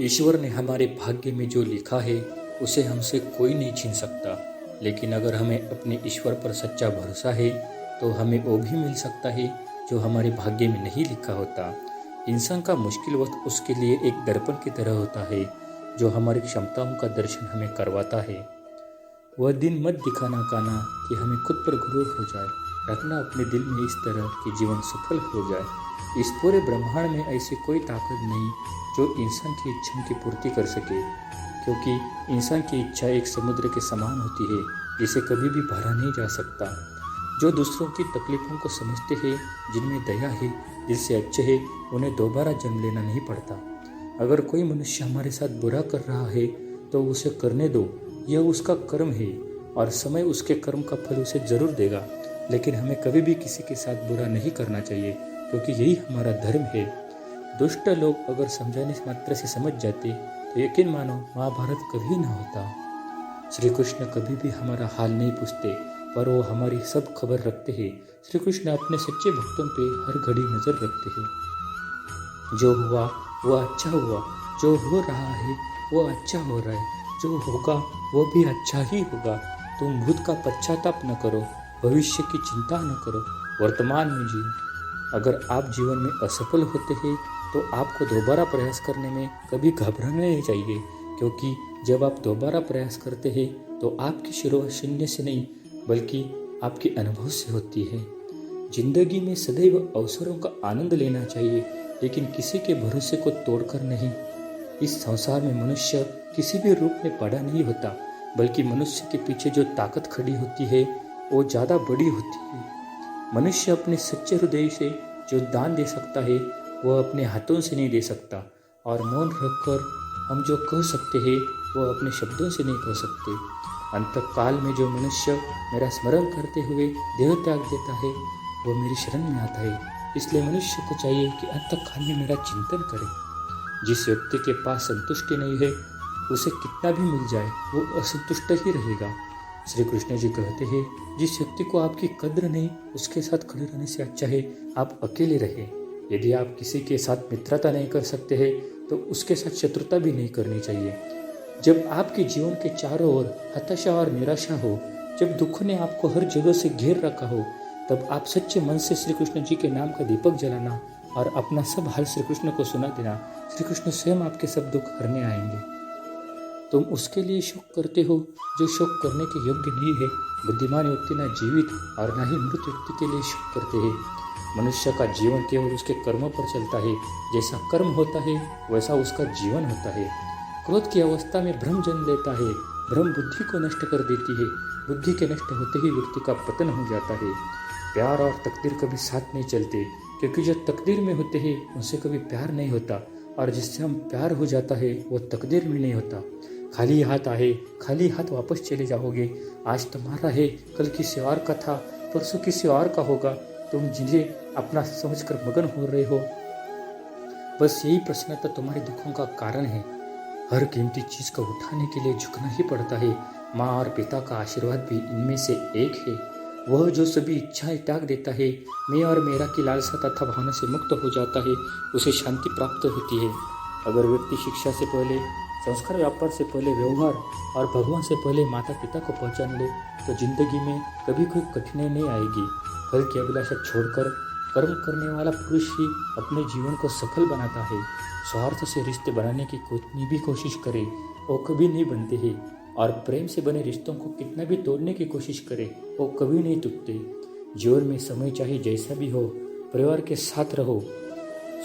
ईश्वर ने हमारे भाग्य में जो लिखा है उसे हमसे कोई नहीं छीन सकता। लेकिन अगर हमें अपने ईश्वर पर सच्चा भरोसा है तो हमें वो भी मिल सकता है जो हमारे भाग्य में नहीं लिखा होता। इंसान का मुश्किल वक्त उसके लिए एक दर्पण की तरह होता है जो हमारी क्षमताओं का दर्शन हमें करवाता है। वह दिन मत दिखाना काना कि हमें खुद पर गुरूर हो जाए, रखना अपने दिल में इस तरह कि जीवन सफल हो जाए। इस पूरे ब्रह्मांड में ऐसी कोई ताकत नहीं जो इंसान की इच्छाओं की पूर्ति कर सके, क्योंकि इंसान की इच्छा एक समुद्र के समान होती है जिसे कभी भी भरा नहीं जा सकता। जो दूसरों की तकलीफों को समझते हैं, जिनमें दया है, दिल से अच्छे हैं, उन्हें दोबारा जन्म लेना नहीं पड़ता। अगर कोई मनुष्य हमारे साथ बुरा कर रहा है तो उसे करने दो, यह उसका कर्म है और समय उसके कर्म का फल उसे जरूर देगा। लेकिन हमें कभी भी किसी के साथ बुरा नहीं करना चाहिए, क्योंकि यही हमारा धर्म है। दुष्ट लोग अगर समझाने मात्र से समझ जाते तो यकीन मानो महाभारत कभी न होता। श्री कृष्ण कभी भी हमारा हाल नहीं पूछते, पर वो हमारी सब खबर रखते हैं। श्री कृष्ण अपने सच्चे भक्तों पे हर घड़ी नजर रखते हैं। जो हुआ वो अच्छा हुआ, जो हो रहा है वो अच्छा हो रहा है, जो होगा वो भी अच्छा ही होगा। तुम भूत का पश्चाताप न करो, भविष्य की चिंता न करो, वर्तमान में जियो। अगर आप जीवन में असफल होते हैं तो आपको दोबारा प्रयास करने में कभी घबराना नहीं चाहिए, क्योंकि जब आप दोबारा प्रयास करते हैं तो आपकी शुरुआत शून्य से नहीं बल्कि आपके अनुभव से होती है। जिंदगी में सदैव अवसरों का आनंद लेना चाहिए, लेकिन किसी के भरोसे को तोड़कर नहीं। इस संसार में मनुष्य किसी भी रूप में बड़ा नहीं होता, बल्कि मनुष्य के पीछे जो ताकत खड़ी होती है वो ज़्यादा बड़ी होती है। मनुष्य अपने सच्चे हृदय से जो दान दे सकता है वह अपने हाथों से नहीं दे सकता, और मौन रखकर हम जो कह सकते हैं वह अपने शब्दों से नहीं कह सकते। अंतकाल में जो मनुष्य मेरा स्मरण करते हुए देह त्याग देता है वह मेरी शरण में आता है। इसलिए मनुष्य को चाहिए कि अंतकाल में मेरा चिंतन करे। जिस व्यक्ति के पास संतुष्टि नहीं है उसे कितना भी मिल जाए वो असंतुष्ट ही रहेगा। श्री कृष्ण जी कहते हैं, जिस व्यक्ति को आपकी कद्र नहीं उसके साथ खड़े रहने से अच्छा है आप अकेले रहें। यदि आप किसी के साथ मित्रता नहीं कर सकते हैं तो उसके साथ शत्रुता भी नहीं करनी चाहिए। जब आपके जीवन के चारों ओर हताशा और निराशा हो, जब दुख ने आपको हर जगह से घेर रखा हो, तब आप सच्चे मन से श्री कृष्ण जी के नाम का दीपक जलाना और अपना सब हाल श्री कृष्ण को सुना देना। श्री कृष्ण स्वयं आपके सब दुख हरने आएंगे। तुम उसके लिए शोक करते हो जो शोक करने के योग्य नहीं है। बुद्धिमान व्यक्ति न जीवित और न ही मृत व्यक्ति के लिए शोक करते हैं। मनुष्य का जीवन केवल उसके कर्मों पर चलता है। जैसा कर्म होता है वैसा उसका जीवन होता है। क्रोध की अवस्था में भ्रम जन्म लेता है। भ्रम बुद्धि को नष्ट कर देती है। बुद्धि के नष्ट होते ही व्यक्ति का पतन हो जाता है। प्यार और तकदीर कभी साथ नहीं चलते, क्योंकि जो तकदीर में होते हैं उनसे कभी प्यार नहीं होता, और जिससे हम प्यार हो जाता है वो तकदीर में नहीं होता। खाली हाथ आए खाली हाथ वापस चले जाओगे। आज तुम्हारा है, कल किसी और का था, परसों किसी और का होगा। तुम जिन्हें अपना समझकर मगन हो रहे हो, बस यही प्रश्नता तुम्हारे दुखों का कारण है। हर कीमती चीज को उठाने के लिए झुकना ही पड़ता है। माँ और पिता का आशीर्वाद भी इनमें से एक है। वह जो सभी इच्छाएं त्याग देता है, मैं और मेरा की लालसा तथा भावना से मुक्त हो जाता है, उसे शांति प्राप्त होती है। अगर व्यक्ति शिक्षा से पहले, संस्कार, व्यापार से पहले व्यवहार और भगवान से पहले माता पिता को पहचान ले तो जिंदगी में कभी कोई कठिनाई नहीं आएगी। फल की अभिलाषा छोड़कर कर्म करने वाला पुरुष ही अपने जीवन को सफल बनाता है। स्वार्थ से रिश्ते बनाने की कितनी भी कोशिश करे वो कभी नहीं बनते हैं, और प्रेम से बने रिश्तों को कितना भी तोड़ने की कोशिश करे वो कभी नहीं टूटते। जीवन में समय चाहे जैसा भी हो, परिवार के साथ रहो।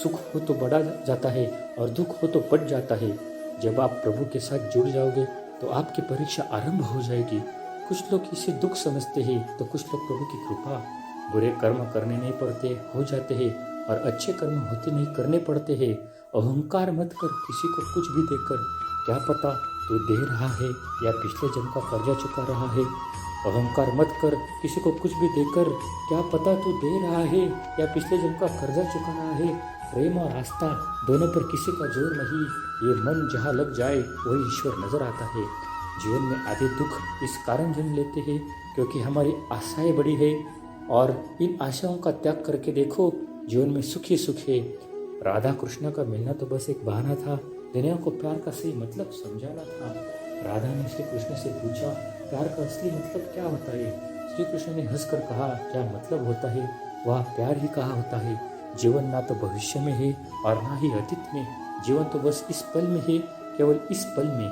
सुख हो तो बढ़ा जाता है और दुख हो तो बढ़ जाता है। जब आप प्रभु के साथ जुड़ जाओगे तो आपकी परीक्षा आरंभ हो जाएगी। कुछ लोग इसे दुख समझते हैं तो कुछ लोग प्रभु की कृपा। बुरे कर्म करने नहीं पड़ते, हो जाते हैं, और अच्छे कर्म होते नहीं, करने पड़ते हैं। अहंकार मत कर किसी को कुछ भी देकर, क्या पता तू दे रहा है या पिछले जन्म का कर्जा चुका रहा है। अहंकार मत कर किसी को कुछ भी देकर, क्या पता तू दे रहा है या पिछले जन्म का कर्जा चुका रहा है। प्रेम और आस्था दोनों पर किसी का जोर नहीं। ये मन जहाँ लग जाए वही ईश्वर नजर आता है। जीवन में आधे दुख इस कारण जन्म लेते हैं क्योंकि हमारी आशाएं बड़ी है, और इन आशाओं का त्याग करके देखो जीवन में सुख ही सुख है। राधा कृष्ण का मिलना तो बस एक बहाना था, दुनिया को प्यार का सही मतलब समझाना था। राधा ने श्री कृष्ण से पूछा, प्यार का असली मतलब क्या होता है? श्री कृष्ण ने हंसकर कहा, क्या मतलब होता है वह प्यार ही कहा होता है। जीवन ना तो भविष्य में है और ना ही अतीत में, जीवन तो बस इस पल में है, केवल इस पल में।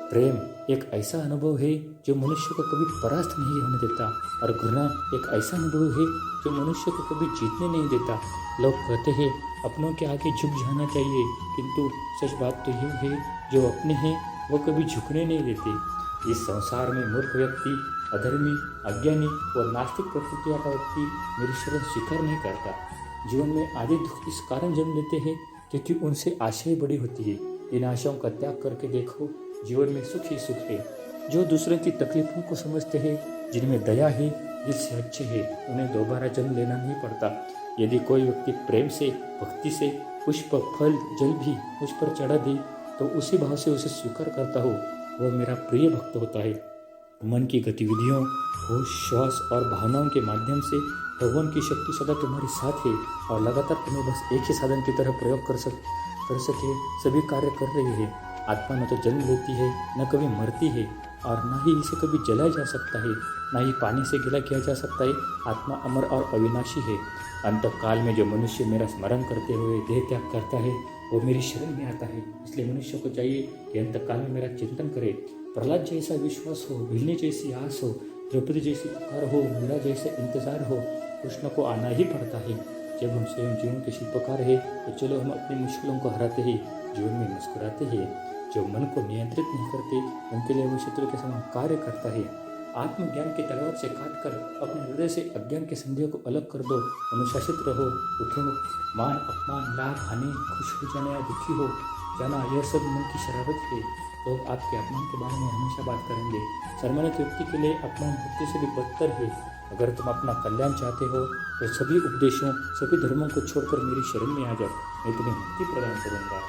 प्रेम एक ऐसा अनुभव है जो मनुष्य को कभी परास्त नहीं होने देता, और घृणा एक ऐसा अनुभव है जो मनुष्य को कभी जीतने नहीं देता। लोग कहते हैं अपनों के आगे झुक जाना चाहिए, किंतु सच बात तो यह है जो अपने हैं वो कभी झुकने नहीं देते। इस संसार में मूर्ख व्यक्ति, अधर्मी, अज्ञानी और नास्तिक प्रकृति का व्यक्ति मेरी शरण स्वीकार नहीं करता। जीवन में आधे दुख इस कारण जन्म लेते हैं क्योंकि उनसे आशाएं बड़ी होती है। इन आशाओं का त्याग करके देखो, जीवन में सुख ही सुख है। जो दूसरों की तकलीफों को समझते हैं, जिनमें दया है, दिल से अच्छे हैं, उन्हें दोबारा जन्म लेना नहीं पड़ता। यदि कोई व्यक्ति प्रेम से, भक्ति से पुष्प, फल, जल भी मुझ पर चढ़ा दे तो उसी भाव से उसे स्वीकार करता हो, वह मेरा प्रिय भक्त होता है। मन की गतिविधियों, होश, श्वास और भावनाओं के माध्यम से भगवान की शक्ति सदा तुम्हारे साथ है और लगातार तुम्हें बस एक ही साधन की तरह प्रयोग कर सके सभी कार्य कर रही है। आत्मा न तो जन्म लेती है, न कभी मरती है, और न ही इसे कभी जलाया जा सकता है, न ही पानी से गिला किया जा सकता है। आत्मा अमर और अविनाशी है। अंत काल में जो मनुष्य मेरा स्मरण करते हुए देह त्याग करता है वो मेरी शरण में आता है। इसलिए मनुष्य को चाहिए कि अंत काल में मेरा चिंतन करे। प्रहलाद जैसा विश्वास हो, भिलने जैसी आस हो, द्रौपदी जैसी पुकार हो, मीरा जैसा इंतजार हो, कृष्ण को आना ही पड़ता है। जब हम स्वयं जीवन के शिल्पकार हैं तो चलो हम अपनी मुश्किलों को हराते हैं, जीवन में मुस्कुराते हैं। जो मन को नियंत्रित नहीं करते उनके लिए वो शत्रु के समान कार्य करता है। आत्मज्ञान की तलवार से काटकर अपने हृदय से अज्ञान के संदेह को अलग कर दो। अनुशासित रहो, उठो, मान अपमान, लाभ, हानि, खुश हो जाना या दुखी हो जाना, यह सब मन की शरारत है। लोग आपके अपमान के बारे में हमेशा बात करेंगे। सम्मानित व्यक्ति के लिए अपमान मृत्यु से भी बदतर है। अगर तुम अपना कल्याण चाहते हो तो सभी उपदेशों, सभी धर्मों को छोड़कर मेरी शरण में आ जाओ, मैं तुम्हें मुक्ति प्रदान करूंगा।